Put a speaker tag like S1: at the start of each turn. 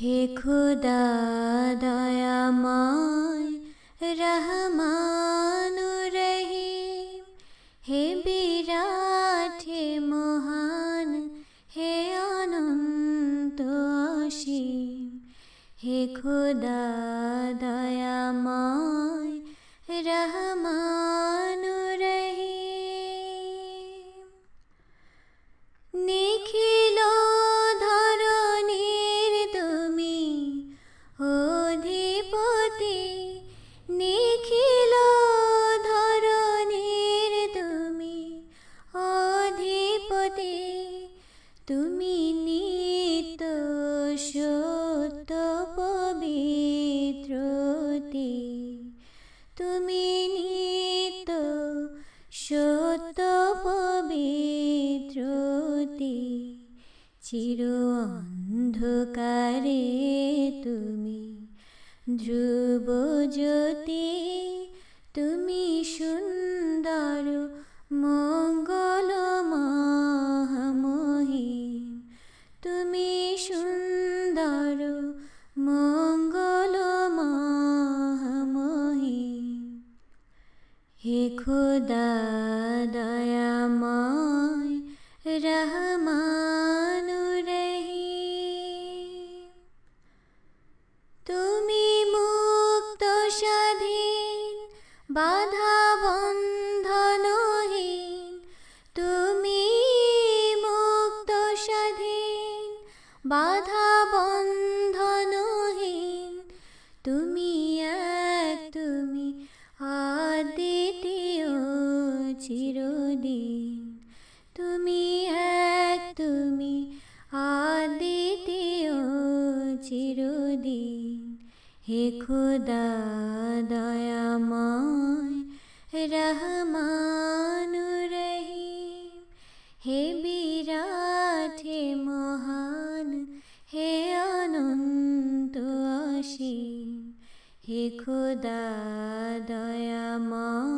S1: হে খুদা দয়াময় রহমান রহিম, হে বিরাট হে মহান, হে অনন্ত অসীম। হে খুদা দয়াময় রহমান রহিম, নিখিল ধরণীর তুমি অধিপতি, নিখিল ধরণীর তুমি অধিপতি। তুমি নিত্য সত্য পবিত্রতি, তুমি নিত্য সত্য পবিত্রতি। চির অন্ধকারে তুমি ধ্রুব জ্যোতি, তুমি সুন্দর মঙ্গল মহামহিম, তুমি সুন্দর মঙ্গল মহামহিম। হে খুদা দয়াময় রহমান রহিম, তুমি মুক্ত স্বাধীন বাধা বন্ধনহীন, তুমি মুক্ত স্বাধীন বাধা বন্ধনহীন। তুমি এক, তুমি অদ্বিতীয় চিরদিন, তুমি এক, তুমি অদ্বিতীয় চিরদিন। হে খুদা দয়াময় রহমান রহিম, হে বিরাট হে মহান, হে অনন্ত অসীম। হে খুদা দয়াময়